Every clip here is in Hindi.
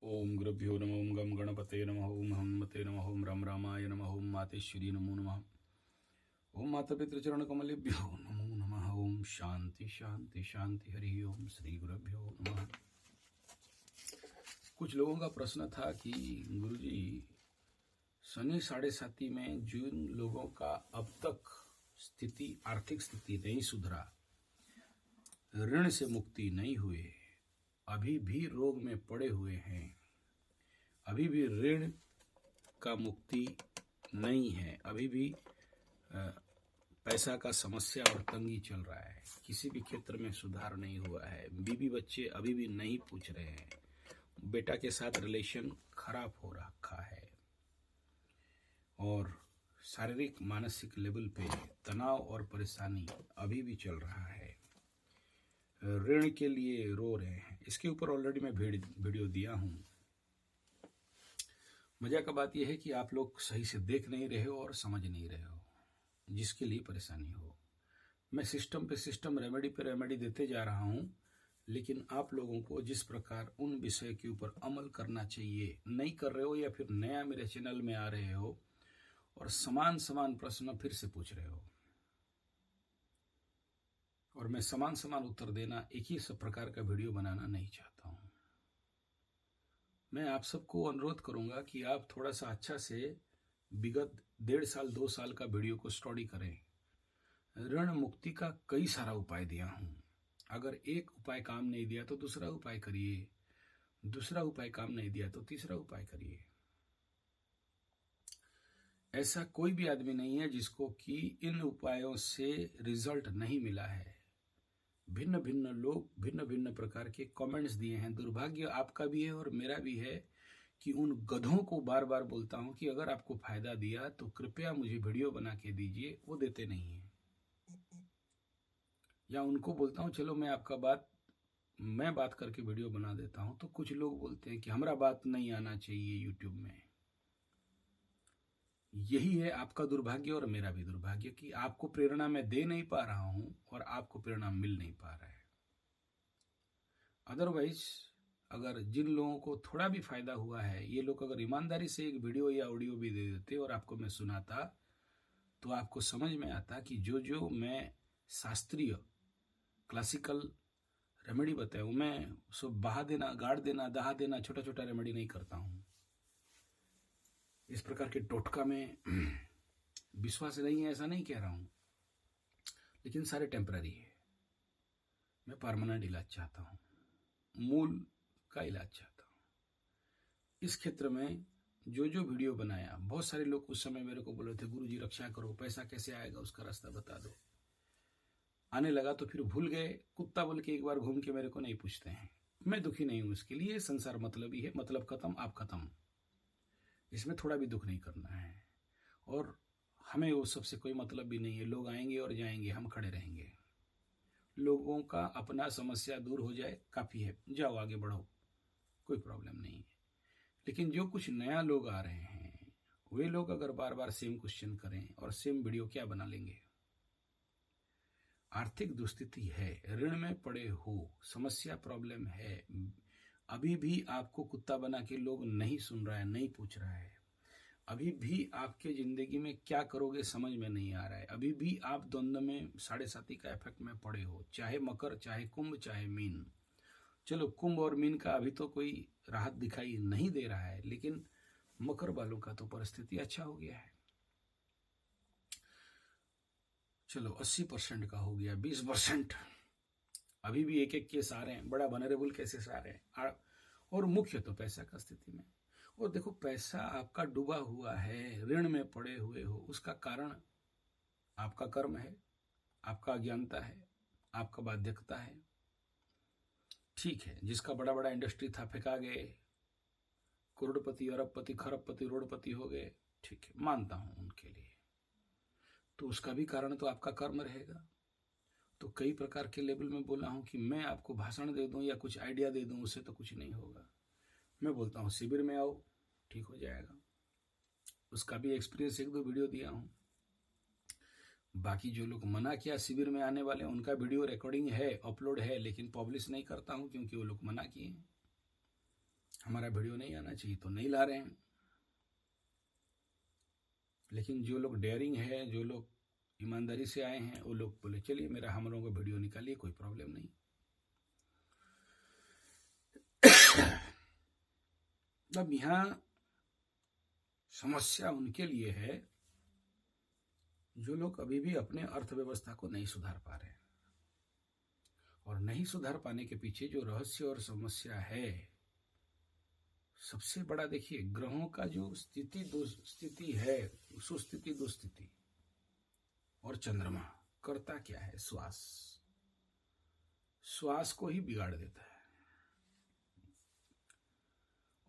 ओम गुरुभ्यो नमः। ओम गम गणपते नमः। ओम हनुमते नमः। ओम राम रामाय नमः। ओम मातेश्वरी नमो नमः। ओम माता पितृचरण कमलेभ्यो नमो नमः। ओम शांति शांति शांति। हरि ओम श्री गुरुभ्यो नमः। कुछ लोगों का प्रश्न था कि गुरुजी, शनि साढ़े साथी में जिन लोगों का अब तक स्थिति, आर्थिक स्थिति नहीं सुधरा, ऋण से मुक्ति नहीं हुए, अभी भी रोग में पड़े हुए हैं, अभी भी ऋण का मुक्ति नहीं है, अभी भी पैसा का समस्या और तंगी चल रहा है, किसी भी क्षेत्र में सुधार नहीं हुआ है, बीवी बच्चे अभी भी नहीं पूछ रहे हैं, बेटा के साथ रिलेशन खराब हो रखा है और शारीरिक मानसिक लेवल पे तनाव और परेशानी अभी भी चल रहा है, ऋण के लिए रो रहे हैं। इसके ऊपर ऑलरेडी मैं वीडियो दिया हूं। मजा का बात यह है कि आप लोग सही से देख नहीं रहे हो और समझ नहीं रहे हो, जिसके लिए परेशानी हो। मैं सिस्टम पे सिस्टम, रेमेडी पे रेमेडी देते जा रहा हूं, लेकिन आप लोगों को जिस प्रकार उन विषय के ऊपर अमल करना चाहिए नहीं कर रहे हो, या फिर नया मेरे चैनल में आ रहे हो और समान समान प्रश्न फिर से पूछ रहे हो और मैं समान समान उत्तर देना, एक ही सब प्रकार का वीडियो बनाना नहीं चाहता हूं। मैं आप सबको अनुरोध करूंगा कि आप थोड़ा सा अच्छा से विगत 1.5 साल 2 साल का वीडियो को स्टडी करें। ऋण मुक्ति का कई सारा उपाय दिया हूं। अगर एक उपाय काम नहीं दिया तो दूसरा उपाय करिए, दूसरा उपाय काम नहीं दिया तो तीसरा उपाय करिए। ऐसा कोई भी आदमी नहीं है जिसको कि इन उपायों से रिजल्ट नहीं मिला है। भिन्न भिन्न लोग भिन्न भिन्न प्रकार के कमेंट्स दिए हैं। दुर्भाग्य आपका भी है और मेरा भी है कि उन गधों को बार बार बोलता हूं कि अगर आपको फायदा दिया तो कृपया मुझे वीडियो बना के दीजिए, वो देते नहीं है। या उनको बोलता हूं चलो मैं बात करके वीडियो बना देता हूं, तो कुछ लोग बोलते हैं कि हमारा बात नहीं आना चाहिए यूट्यूब में। यही है आपका दुर्भाग्य और मेरा भी दुर्भाग्य कि आपको प्रेरणा मैं दे नहीं पा रहा हूं और आपको प्रेरणा मिल नहीं पा रहा है। अदरवाइज अगर जिन लोगों को थोड़ा भी फायदा हुआ है, ये लोग अगर ईमानदारी से एक वीडियो या ऑडियो भी दे देते और आपको मैं सुनाता, तो आपको समझ में आता कि जो मैं शास्त्रीय क्लासिकल रेमेडी बताऊं, मैं सब बहा देना, गाड़ देना, दहा देना, छोटा छोटा रेमेडी नहीं करता हूं। इस प्रकार के टोटका में विश्वास नहीं है, ऐसा नहीं कह रहा हूं, लेकिन सारे टेम्पररी है। मैं परमानेंट इलाज चाहता हूं, मूल का इलाज चाहता हूं। इस क्षेत्र में जो वीडियो बनाया, बहुत सारे लोग उस समय मेरे को बोले थे गुरुजी रक्षा करो, पैसा कैसे आएगा उसका रास्ता बता दो। आने लगा तो फिर भूल गए, कुत्ता बोल के एक बार घूम के मेरे को नहीं पूछते हैं। मैं दुखी नहीं हूं इसके लिए, संसार मतलब ही है, मतलब खत्म, आप खत्म। इसमें थोड़ा भी दुख नहीं करना है और हमें वो सबसे कोई मतलब भी नहीं है। लोग आएंगे और जाएंगे, हम खड़े रहेंगे। लोगों का अपना समस्या दूर हो जाए काफी है, जाओ आगे बढ़ो, कोई प्रॉब्लम नहीं है। लेकिन जो कुछ नया लोग आ रहे हैं, वे लोग अगर बार बार सेम क्वेश्चन करें और सेम वीडियो क्या बना लेंगे। आर्थिक दुस्थिति है, ऋण में पड़े हो, समस्या प्रॉब्लम है, अभी भी आपको कुत्ता बना के लोग नहीं सुन रहा है, नहीं पूछ रहा है। अभी भी आपके जिंदगी में क्या करोगे समझ में नहीं आ रहा है। अभी भी आप द्वंद्व में, साढ़े साथी का इफेक्ट में पड़े हो, चाहे मकर, चाहे कुंभ, चाहे मीन। चलो कुंभ और मीन का अभी तो कोई राहत दिखाई नहीं दे रहा है, लेकिन मकर वालों का तो परिस्थिति अच्छा हो गया है। चलो 80% का हो गया, 20% अभी भी एक एक केस आ रहे हैं, बड़ा वनरेबल केसेस आ रहे हैं। और मुख्य तो पैसा का स्थिति में। और देखो, पैसा आपका डूबा हुआ है, ऋण में पड़े हुए हो, उसका कारण आपका कर्म है, आपका अज्ञानता है, आपका बाध्यकता है। ठीक है, जिसका बड़ा बड़ा इंडस्ट्री था फेंका गए, करोड़पति, अरबपति, खरबपति, रोडपति हो गए, ठीक है, मानता हूं उनके लिए, तो उसका भी कारण तो आपका कर्म रहेगा। तो कई प्रकार के लेवल में बोला हूं कि मैं आपको भाषण दे दूं या कुछ आइडिया दे दूं, उससे तो कुछ नहीं होगा। मैं बोलता हूं शिविर में आओ, ठीक हो जाएगा। उसका भी एक्सपीरियंस 1-2 वीडियो दिया हूं। बाकी जो लोग मना किया शिविर में आने वाले, उनका वीडियो रिकॉर्डिंग है, अपलोड है, लेकिन पब्लिश नहीं करता हूं क्योंकि वो लोग मना किए। हमारा वीडियो नहीं आना चाहिए तो नहीं ला रहे हैं। लेकिन जो लोग डेयरिंग है, जो लोग ईमानदारी से आए हैं, वो लोग बोले चलिए मेरा हम लोगों का वीडियो निकालिए, कोई प्रॉब्लम नहीं। अब यहाँ समस्या उनके लिए है जो लोग अभी भी अपने अर्थव्यवस्था को नहीं सुधार पा रहे हैं। और नहीं सुधार पाने के पीछे जो रहस्य और समस्या है, सबसे बड़ा देखिए, ग्रहों का जो स्थिति है, सुस्थिति दुस्थिति, और चंद्रमा करता क्या है, श्वास को ही बिगाड़ देता है।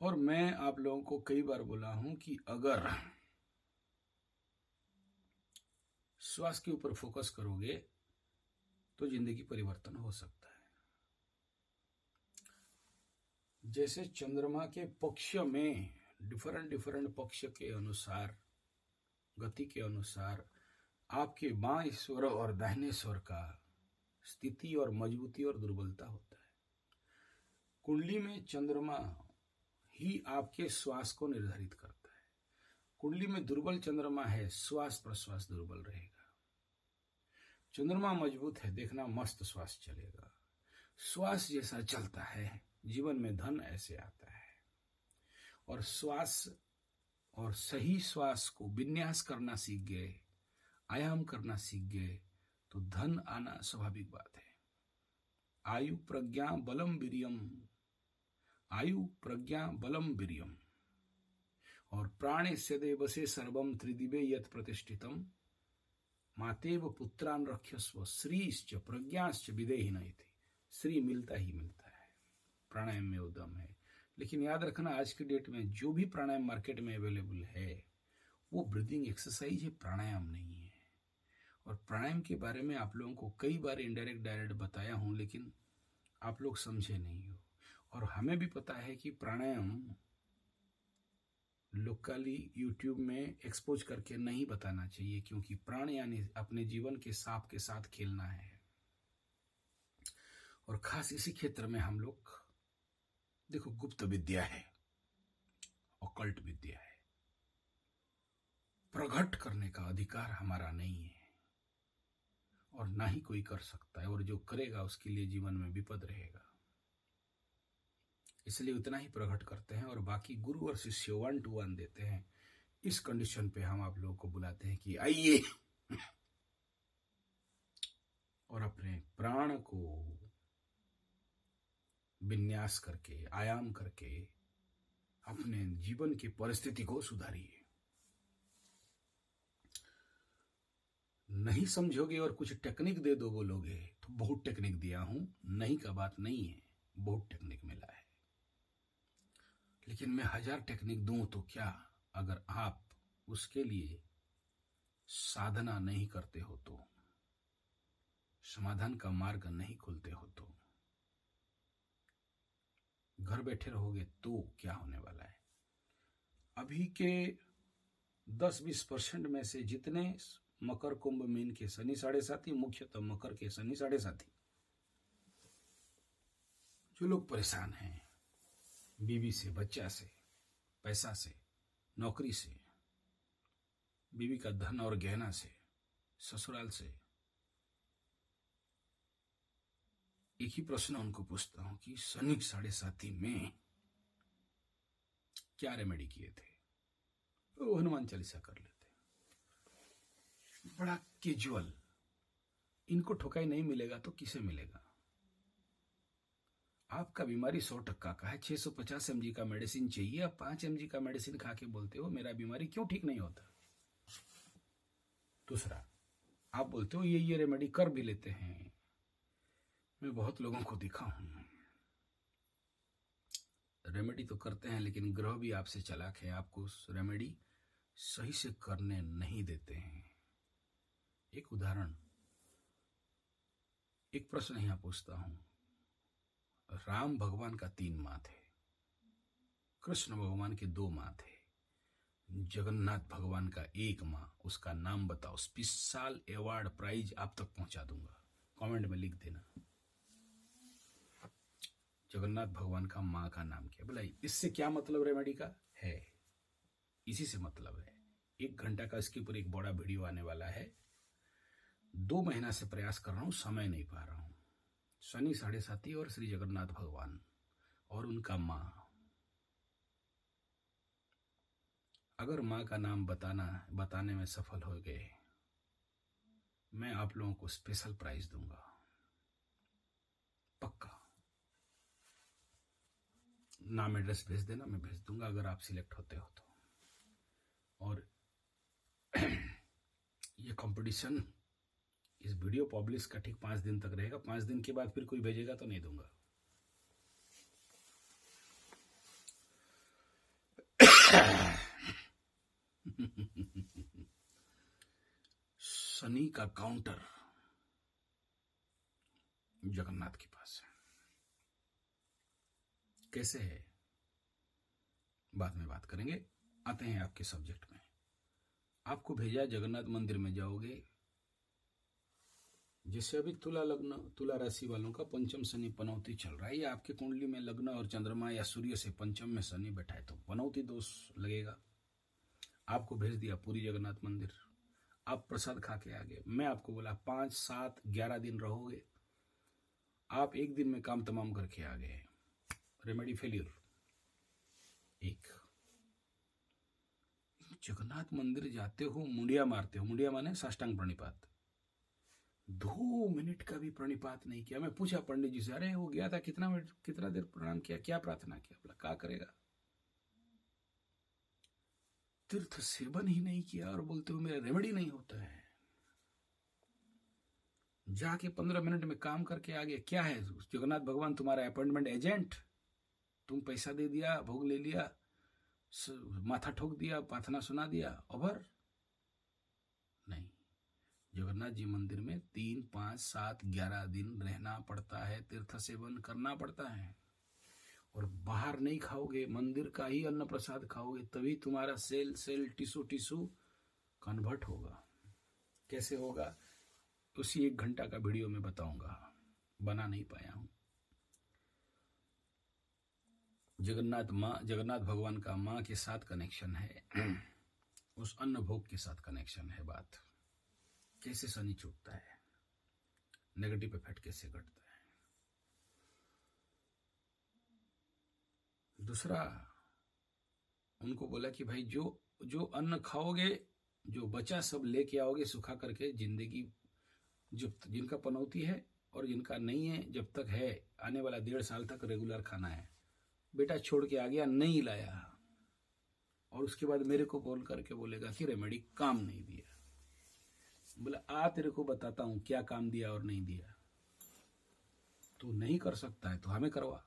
और मैं आप लोगों को कई बार बोला हूं कि अगर श्वास के ऊपर फोकस करोगे तो जिंदगी परिवर्तन हो सकता है। जैसे चंद्रमा के पक्ष में डिफरेंट पक्ष के अनुसार, गति के अनुसार आपके बाएं स्वर और दाहिने स्वर का स्थिति और मजबूती और दुर्बलता होता है। कुंडली में चंद्रमा ही आपके श्वास को निर्धारित करता है। कुंडली में दुर्बल चंद्रमा है, श्वास प्रश्वास दुर्बल रहेगा। चंद्रमा मजबूत है, देखना मस्त श्वास चलेगा। श्वास जैसा चलता है, जीवन में धन ऐसे आता है। और श्वास और सही श्वास को विन्यास करना सीख गए, आयाम करना सीख गए तो धन आना स्वाभाविक बात है। आयु प्रज्ञा बलम वीर्यम, आयु प्रज्ञा बलम वीर्यम, और प्राणेस्य देवसे सर्वम त्रिदिवे यत् प्रतिष्ठितम मातेव पुत्रान रक्षस्व श्रीश्च प्रज्ञाश्च विदेहि नयति। श्री मिलता ही मिलता है, प्राणायाम में उदम है। लेकिन याद रखना, आज की डेट में जो भी प्राणायाम मार्केट में अवेलेबल है वो ब्रीदिंग एक्सरसाइज है, प्राणायाम नहीं है। और प्राणायाम के बारे में आप लोगों को कई बार इनडायरेक्ट डायरेक्ट बताया हूं, लेकिन आप लोग समझे नहीं हो। और हमें भी पता है कि प्राणायाम लोकली यूट्यूब में एक्सपोज करके नहीं बताना चाहिए, क्योंकि प्राण यानी अपने जीवन के सांप के साथ खेलना है। और खास इसी क्षेत्र में हम लोग देखो, गुप्त विद्या है, ऑकल्ट विद्या है, प्रकट करने का अधिकार हमारा नहीं है और ना ही कोई कर सकता है। और जो करेगा उसके लिए जीवन में विपद रहेगा। इसलिए उतना ही प्रकट करते हैं और बाकी गुरु और शिष्य 1 to 1 देते हैं। इस कंडीशन पे हम आप लोगों को बुलाते हैं कि आइए और अपने प्राण को विन्यास करके, आयाम करके अपने जीवन की परिस्थिति को सुधारिए। नहीं समझोगे और कुछ टेक्निक दे दो बोलोगे तो बहुत टेक्निक दिया हूं, नहीं का बात नहीं है, बहुत टेक्निक मिला है। लेकिन मैं 1000 टेक्निक दूं तो क्या, अगर आप उसके लिए साधना नहीं करते हो तो, समाधान का मार्ग नहीं खोलते हो तो, घर बैठे रहोगे तो क्या होने वाला है। अभी के 10-20% में से जितने मकर कुंभ मीन के शनि 7.5, मुख्यतः मकर के शनि 7.5, जो लोग परेशान हैं बीवी से, बच्चा से, पैसा से, नौकरी से, बीवी का धन और गहना से, ससुराल से, एक ही प्रश्न उनको पूछता हूं कि शनि 7.5 में क्या रेमेडी किए थे? वो हनुमान चालीसा कर लेते, बड़ा कैजुअल। इनको ठोकाई नहीं मिलेगा तो किसे मिलेगा? आपका बीमारी 100% का है, 650 mg का मेडिसिन चाहिए, आप 5 mg का मेडिसिन खा के बोलते हो मेरा बीमारी क्यों ठीक नहीं होता। दूसरा, आप बोलते हो ये रेमेडी कर भी लेते हैं। मैं बहुत लोगों को देखा हूं, रेमेडी तो करते हैं लेकिन ग्रह भी आपसे चालाक है, आपको रेमेडी सही से करने नहीं देते हैं। एक उदाहरण, एक प्रश्न यहां पूछता हूं। राम भगवान का 3 माँ थे, कृष्ण भगवान के 2 माँ थे, जगन्नाथ भगवान का 1 माँ, उसका नाम बताओ। स्पेशल अवार्ड प्राइज आप तक पहुंचा दूंगा, कमेंट में लिख देना। जगन्नाथ भगवान का माँ का नाम किया। बोला इससे क्या मतलब रेमेडी का है, इसी से मतलब है। 1 घंटा का इसके ऊपर एक बड़ा वीडियो आने वाला है। 2 महीना से प्रयास कर रहा हूं, समय नहीं पा रहा हूं। शनि 7.5 और श्री जगन्नाथ भगवान और उनका माँ। अगर माँ का नाम बताने में सफल हो गए, मैं आप लोगों को स्पेशल प्राइज दूंगा, पक्का। नाम एड्रेस भेज देना, मैं भेज दूंगा अगर आप सिलेक्ट होते हो तो। और ये कंपटीशन, इस वीडियो पब्लिश का ठीक 5 दिन तक रहेगा। 5 दिन के बाद फिर कोई भेजेगा तो नहीं दूंगा। शनि का काउंटर जगन्नाथ के पास है। कैसे है बाद में बात करेंगे। आते हैं आपके सब्जेक्ट में। आपको भेजा जगन्नाथ मंदिर में जाओगे। जैसे अभी तुला लग्न, तुला राशि वालों का पंचम शनि पनौती चल रहा है, या आपके कुंडली में लग्न और चंद्रमा या सूर्य से पंचम में शनि बैठा है तो पनौती दोष लगेगा। आपको भेज दिया पूरी जगन्नाथ मंदिर, आप प्रसाद खा के आ गए। मैं आपको बोला 5, 7, 11 दिन रहोगे, आप 1 दिन में काम तमाम करके आ गए। Remedy failure. एक जगन्नाथ मंदिर जाते हो, मुंडिया मारते हो। मुंडिया माने साष्टांग प्रणिपात। 2 मिनट का भी प्रणिपात नहीं किया। मैं पूछा पंडित जी से, अरे वो गया था कितना मिनट, कितना देर प्रणाम किया, क्या प्रार्थना किया? बोला क्या करेगा, तीर्थ सेवन ही नहीं किया और बोलते हो मेरा रेमेडी नहीं होता है। जाके 15 मिनट में काम करके आ गया। क्या है जगन्नाथ भगवान तुम्हारा अपॉइंटमेंट एजेंट? तुम पैसा दे दिया, भोग ले लिया, माथा ठोक दिया, प्रार्थना सुना दिया, ओवर? नहीं। जगन्नाथ जी मंदिर में 3, 5, 7, 11 दिन रहना पड़ता है, तीर्थ सेवन करना पड़ता है। और बाहर नहीं खाओगे, मंदिर का ही अन्न प्रसाद खाओगे, तभी तुम्हारा सेल टिश्यू कन्वर्ट होगा। कैसे होगा उसी 1 घंटा का वीडियो में बताऊंगा, बना नहीं पाया हूं। जगन्नाथ भगवान का माँ के साथ कनेक्शन है, उस अन्न भोग के साथ कनेक्शन है। बात कैसे शनि छूटता है, नेगेटिव इफेक्ट कैसे घटता है। दूसरा, उनको बोला कि भाई जो अन्न खाओगे, जो बचा सब लेके आओगे सुखा करके। जिंदगी जो जिनका पनौती है और जिनका नहीं है, जब तक है आने वाला 1.5 साल तक रेगुलर खाना है। बेटा छोड़ के आ गया, नहीं लाया, और उसके बाद मेरे को बोल करके बोलेगा कि रेमेडी काम नहीं दिया। बोला आ तेरे को बताता हूं क्या काम दिया और नहीं दिया। तू नहीं कर सकता है तो हमें करवा।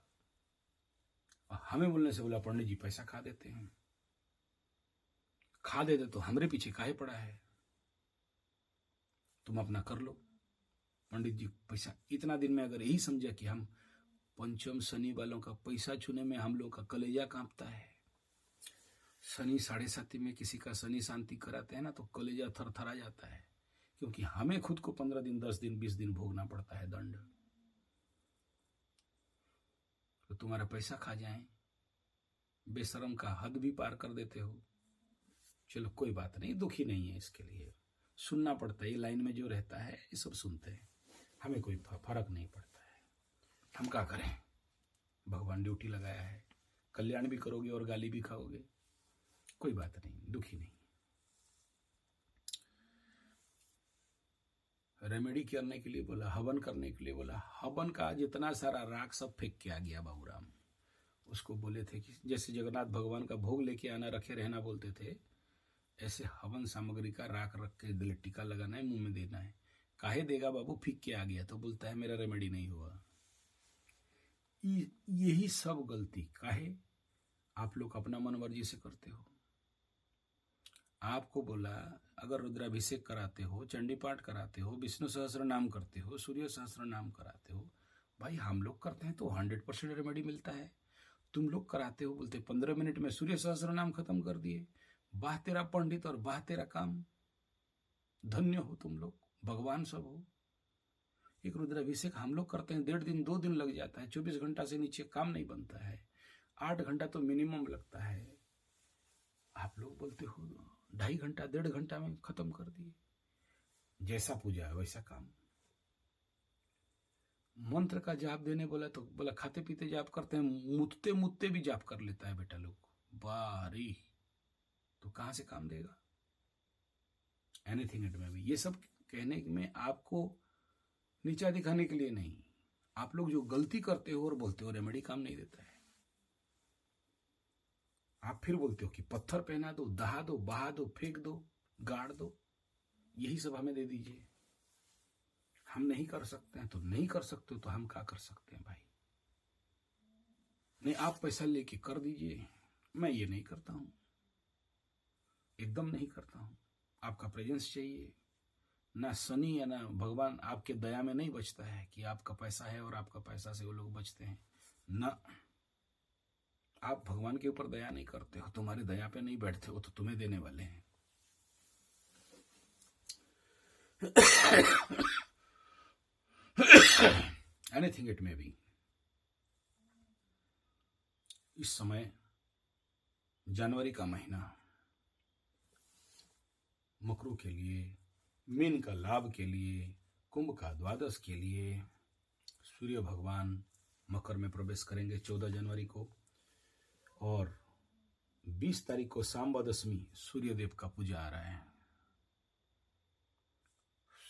और हमें बोलने से बोला पंडित जी पैसा खा देते हैं। खा देते तो हमरे पीछे काहे पड़ा है, तुम अपना कर लो। पंडित जी पैसा, इतना दिन में अगर यही समझा कि हम पंचम शनि वालों का पैसा छूने में हम लोग का कलेजा कांपता है। शनि 7.5 में किसी का शनि शांति कराते हैं ना तो कलेजा थरथरा जाता है, क्योंकि हमें खुद को 15 दिन, 10 दिन, 20 दिन भोगना पड़ता है दंड। तो तुम्हारा पैसा खा जाए, बेशरम का हद भी पार कर देते हो। चलो कोई बात नहीं, दुखी नहीं है इसके लिए, सुनना पड़ता है। ये लाइन में जो रहता है ये सब सुनते हैं, हमें कोई फर्क नहीं पड़ता है। हम क्या करें, भगवान ड्यूटी लगाया है, कल्याण भी करोगे और गाली भी खाओगे, कोई बात नहीं, दुखी नहीं। रेमेडी करने के लिए बोला, हवन करने के लिए बोला। हवन का जितना सारा राख सब फेंक के आ गया बाबूराम। उसको बोले थे कि जैसे जगन्नाथ भगवान का भोग लेके आना, रखे रहना बोलते थे, ऐसे हवन सामग्री का राख रख के दिल टीका लगाना है, मुंह में देना है। काहे देगा बाबू, फीक के आ गया तो बोलता है मेरा रेमेडी नहीं हुआ। यही सब गलती काहे आप लोग अपना मन मर्जी से करते हो। आपको बोला अगर रुद्राभिषेक कराते हो, चंडी पाठ कराते हो, विष्णु सहस्त्र नाम करते हो, सूर्य सहस्त्र नाम कराते हो, भाई हम लोग करते हैं तो 100% रेमेडी मिलता है। तुम लोग कराते हो, बोलते 15 मिनट में सूर्य सहस्त्र नाम खत्म कर दिए। वाह तेरा पंडित और वाह तेरा काम, धन्य हो तुम लोग, भगवान सब हो। एक रुद्राभिषेक हम लोग करते हैं 1.5 दिन 2 दिन लग जाता है, 24 घंटा से नीचे काम नहीं बनता है, 8 घंटा तो मिनिमम लगता है। आप लोग बोलते हो 2.5 घंटा 1.5 घंटा में खत्म कर दिए। जैसा पूजा है वैसा काम। मंत्र का जाप देने बोला तो बोला खाते पीते जाप करते हैं, मुतते मुतते भी जाप कर लेता है बेटा लोग। बारी तो कहां से काम देगा? एनीथिंग इट में भी। ये सब कहने में आपको नीचा दिखाने के लिए नहीं, आप लोग जो गलती करते हो और बोलते हो रेमेडी काम नहीं देता है। आप फिर बोलते हो कि पत्थर पहना दो, दहा दो, बहा दो, फेंक दो, गाड़ दो, यही सब हमें दे दीजिए। हम नहीं कर सकते हैं तो नहीं कर सकते हो तो हम क्या कर सकते हैं भाई? नहीं, आप पैसा लेके कर दीजिए, मैं ये नहीं करता हूं, एकदम नहीं करता हूं। आपका प्रेजेंस चाहिए। ना शनि या ना भगवान आपके दया में नहीं बचता है कि आपका पैसा है और आपका पैसा से वो लोग बचते हैं ना। आप भगवान के ऊपर दया नहीं करते हो, तुम्हारी दया पे नहीं बैठते हो, तो तुम्हें देने वाले हैं। एनीथिंग इट में बी। इस समय जनवरी का महीना मकरू के लिए, मीन का लाभ के लिए, कुंभ का द्वादश के लिए, सूर्य भगवान मकर में प्रवेश करेंगे 14 जनवरी को, और 20 तारीख को सांबा दशमी सूर्य देव का पूजा आ रहा है।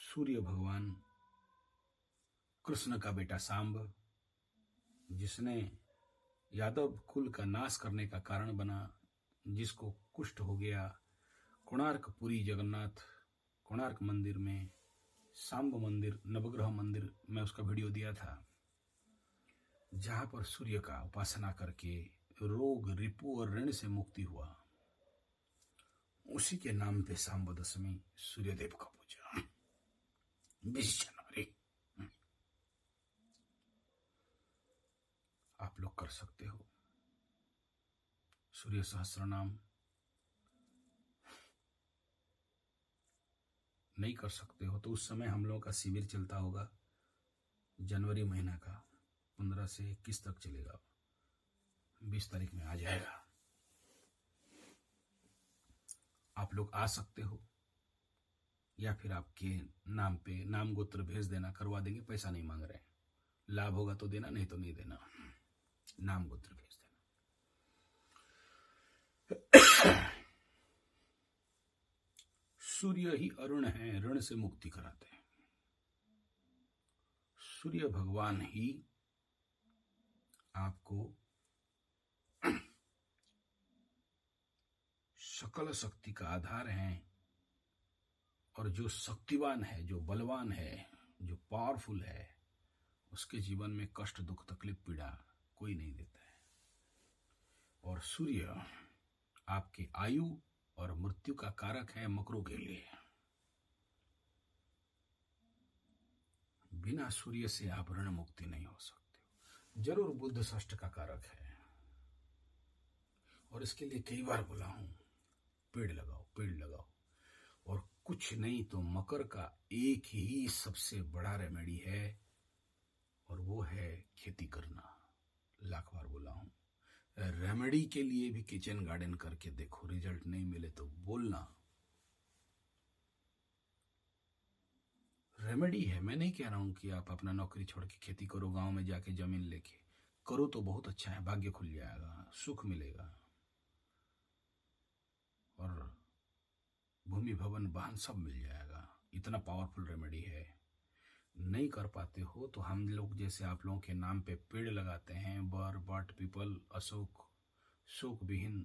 सूर्य भगवान कृष्ण का बेटा सांब, जिसने यादव कुल का नाश करने का कारण बना, जिसको कुष्ठ हो गया, कोणार्क पुरी जगन्नाथ कोणार्क मंदिर में सांब मंदिर नवग्रह मंदिर में उसका वीडियो दिया था, जहां पर सूर्य का उपासना करके रोग रिपु और ऋण से मुक्ति हुआ। उसी के नाम पे सांब दशमी सूर्यदेव का पूजा 20 जनवरी आप लोग कर सकते हो। सूर्य सहस्त्र नाम नहीं कर सकते हो तो उस समय हम लोगों का शिविर चलता होगा, जनवरी महीना का 15 से 21 तक चलेगा, 20 तारीख में आ जाएगा। आप लोग आ सकते हो, या फिर आपके नाम पे नाम गोत्र भेज देना, करवा देंगे, पैसा नहीं मांग रहे हैं। लाभ होगा तो देना, नहीं तो नहीं देना, नाम गोत्र भेज देना। सूर्य ही अरुण है, ऋण से मुक्ति कराते हैं। सूर्य भगवान ही आपको सकल शक्ति का आधार है, और जो शक्तिवान है, जो बलवान है, जो पावरफुल है, उसके जीवन में कष्ट दुख तकलीफ पीड़ा कोई नहीं देता है। और सूर्य आपके आयु और मृत्यु का कारक है मकरों के लिए। बिना सूर्य से आप ऋण मुक्ति नहीं हो सकते। जरूर बुध षष्ठ का कारक है, और इसके लिए कई बार बोला हूं, पेड़ लगाओ, पेड़ लगाओ। और कुछ नहीं तो मकर का एक ही सबसे बड़ा रेमेडी है, और वो है खेती करना। लाख बार बोला हूं, रेमेडी के लिए भी किचन गार्डन करके देखो, रिजल्ट नहीं मिले तो बोलना। रेमेडी है, मैं नहीं कह रहा हूं कि आप अपना नौकरी छोड़ के खेती करो, गांव में जाके जमीन लेके करो तो बहुत अच्छा है, भाग्य खुल जाएगा, सुख मिलेगा, और भूमि भवन वाहन सब मिल जाएगा। इतना पावरफुल रेमेडी है। नहीं कर पाते हो तो हम लोग जैसे आप लोगों के नाम पे पेड़ लगाते हैं, बर, बट, पीपल, अशोक, शोक विहीन,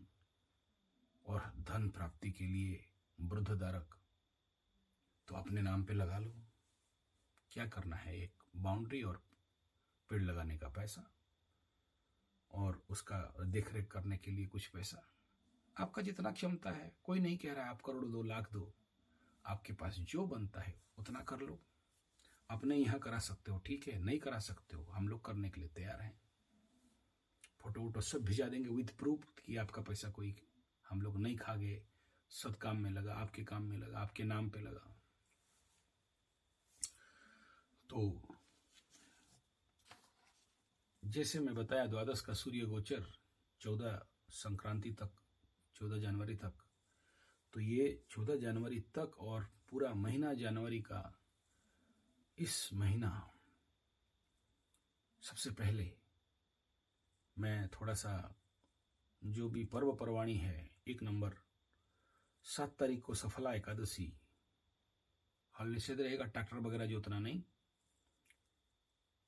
और धन प्राप्ति के लिए वृद्धधारक, तो अपने नाम पे लगा लो। क्या करना है, एक बाउंड्री और पेड़ लगाने का पैसा, और उसका देखरेख करने के लिए कुछ पैसा। आपका जितना क्षमता है, कोई नहीं कह रहा है आप करोड़ दो, लाख दो, आपके पास जो बनता है उतना कर लो। अपने यहाँ करा सकते हो, ठीक है, नहीं करा सकते हो, हम लोग करने के लिए तैयार हैं। फोटो वोटो सब भिजा देंगे विद प्रूफ कि आपका पैसा कोई हम लोग नहीं खा गए, सद काम में लगा, आपके काम में लगा, आपके नाम पे लगा। तो जैसे मैं बताया, द्वादश का सूर्य गोचर 14 संक्रांति तक, 14 जनवरी तक, तो ये 14 जनवरी तक और पूरा महीना जनवरी का, इस महीना सबसे पहले मैं थोड़ा सा जो भी पर्व परवाणी है, 1 नंबर 7 तारीख को सफला एकादशी, हल निषेध रहेगा, ट्रैक्टर वगैरह जोतना नहीं।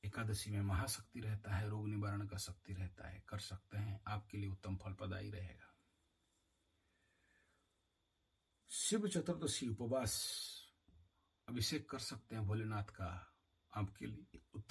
एकादशी में महाशक्ति रहता है, रोग निवारण का शक्ति रहता है, कर सकते हैं, आपके लिए उत्तम फलप्रदायी रहेगा। शिव चतुर्दशी उपवास अभिषेक कर सकते हैं भोलेनाथ का, आपके लिए उत्तम